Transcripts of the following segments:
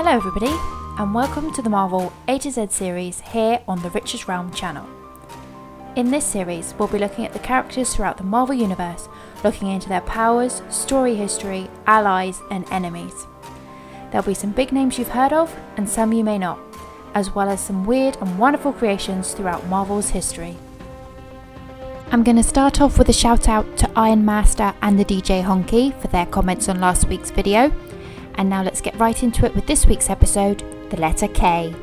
Hello everybody, and welcome to the Marvel A to Z series here on the Richest Realm channel. In this series, we'll be looking at the characters throughout the Marvel Universe, looking into their powers, story history, allies, and enemies. There'll be some big names you've heard of, and some you may not, as well as some weird and wonderful creations throughout Marvel's history. I'm going to start off with a shout out to Iron Master and the DJ Honky for their comments on last week's video. And now let's get right into it with this week's episode, the letter K.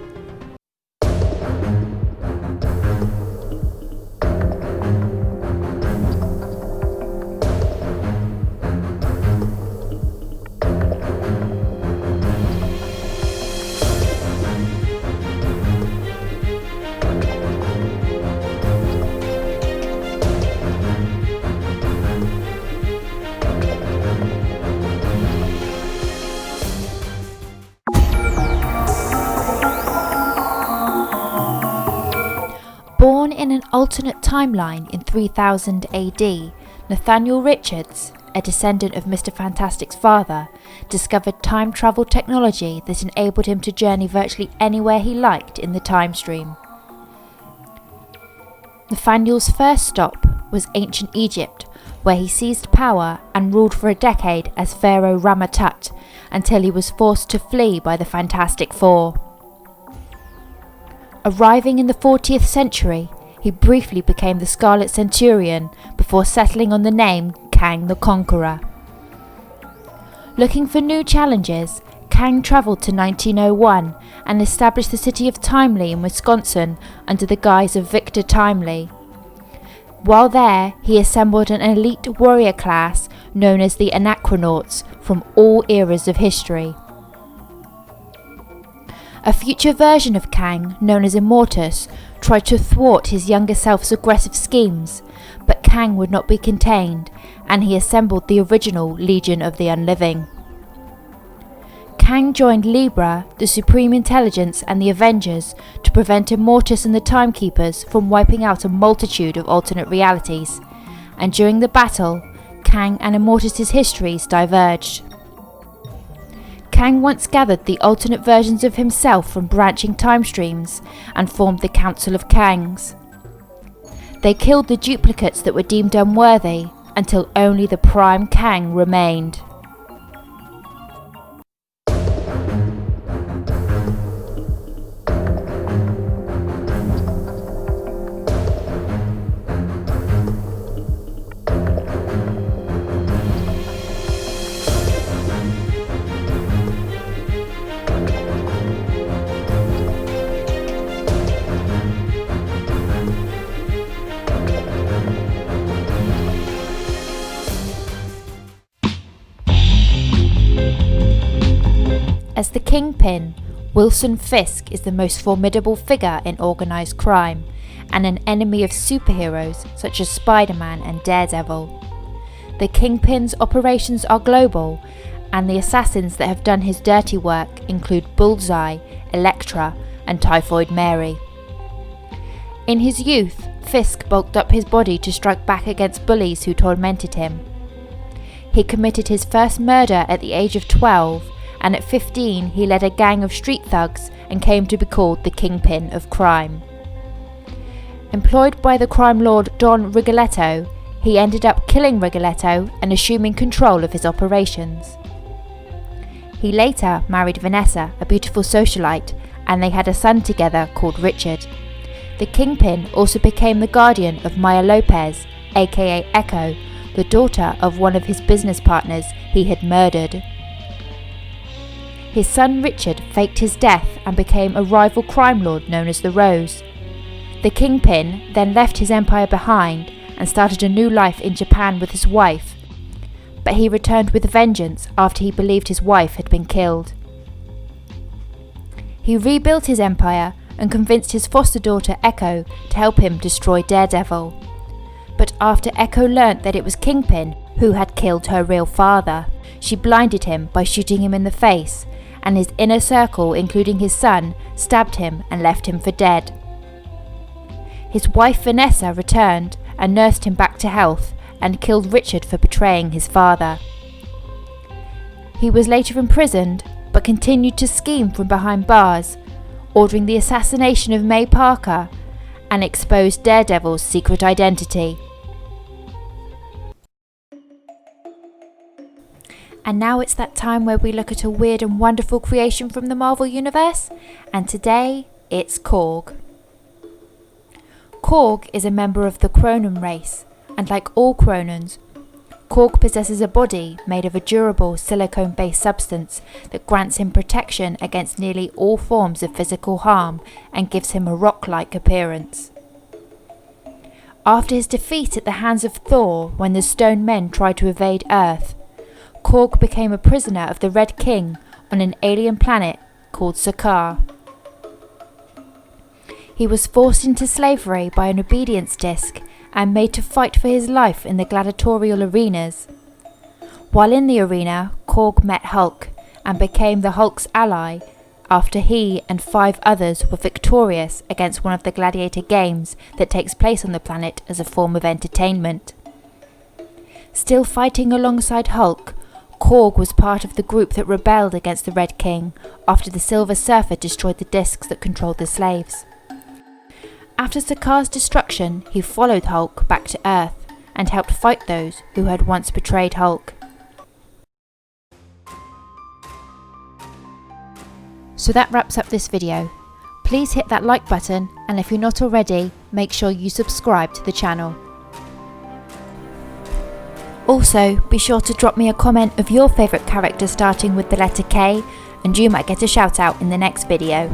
Born in an alternate timeline in 3000 AD, Nathaniel Richards, a descendant of Mr. Fantastic's father, discovered time travel technology that enabled him to journey virtually anywhere he liked in the time stream. Nathaniel's first stop was ancient Egypt, where he seized power and ruled for a decade as Pharaoh Rama-Tut until he was forced to flee by the Fantastic Four. Arriving in the 40th century, he briefly became the Scarlet Centurion before settling on the name Kang the Conqueror. Looking for new challenges, Kang travelled to 1901 and established the city of Timely in Wisconsin under the guise of Victor Timely. While there, he assembled an elite warrior class known as the Anachronauts from all eras of history. A future version of Kang, known as Immortus, tried to thwart his younger self's aggressive schemes, but Kang would not be contained, and he assembled the original Legion of the Unliving. Kang joined Libra, the Supreme Intelligence, and the Avengers to prevent Immortus and the Timekeepers from wiping out a multitude of alternate realities, and during the battle, Kang and Immortus' histories diverged. Kang once gathered the alternate versions of himself from branching time streams and formed the Council of Kangs. They killed the duplicates that were deemed unworthy until only the Prime Kang remained. As the Kingpin, Wilson Fisk is the most formidable figure in organised crime and an enemy of superheroes such as Spider-Man and Daredevil. The Kingpin's operations are global, and the assassins that have done his dirty work include Bullseye, Elektra, and Typhoid Mary. In his youth, Fisk bulked up his body to strike back against bullies who tormented him. He committed his first murder at the age of 12, and at 15 he led a gang of street thugs and came to be called the Kingpin of Crime. Employed by the crime lord Don Rigoletto, he ended up killing Rigoletto and assuming control of his operations. He later married Vanessa, a beautiful socialite, and they had a son together called Richard. The Kingpin also became the guardian of Maya Lopez, aka Echo, the daughter of one of his business partners he had murdered. His son Richard faked his death and became a rival crime lord known as the Rose. The Kingpin then left his empire behind and started a new life in Japan with his wife, but he returned with vengeance after he believed his wife had been killed. He rebuilt his empire and convinced his foster daughter Echo to help him destroy Daredevil. But after Echo learnt that it was Kingpin who had killed her real father, she blinded him by shooting him in the face, and his inner circle, including his son, stabbed him and left him for dead. His wife Vanessa returned and nursed him back to health and killed Richard for betraying his father. He was later imprisoned, but continued to scheme from behind bars, ordering the assassination of May Parker and exposed Daredevil's secret identity. And now it's that time where we look at a weird and wonderful creation from the Marvel Universe, and today it's Korg. Korg is a member of the Kronan race, and like all Kronans, Korg possesses a body made of a durable silicone-based substance that grants him protection against nearly all forms of physical harm and gives him a rock-like appearance. After his defeat at the hands of Thor when the Stone Men tried to invade Earth, Korg became a prisoner of the Red King on an alien planet called Sakaar. He was forced into slavery by an obedience disc and made to fight for his life in the gladiatorial arenas. While in the arena, Korg met Hulk and became the Hulk's ally after he and 5 others were victorious against one of the gladiator games that takes place on the planet as a form of entertainment. Still fighting alongside Hulk, Korg was part of the group that rebelled against the Red King after the Silver Surfer destroyed the discs that controlled the slaves. After Sakaar's destruction, he followed Hulk back to Earth and helped fight those who had once betrayed Hulk. So that wraps up this video. Please hit that like button, and if you're not already, make sure you subscribe to the channel. Also, be sure to drop me a comment of your favourite character starting with the letter K, and you might get a shout out in the next video.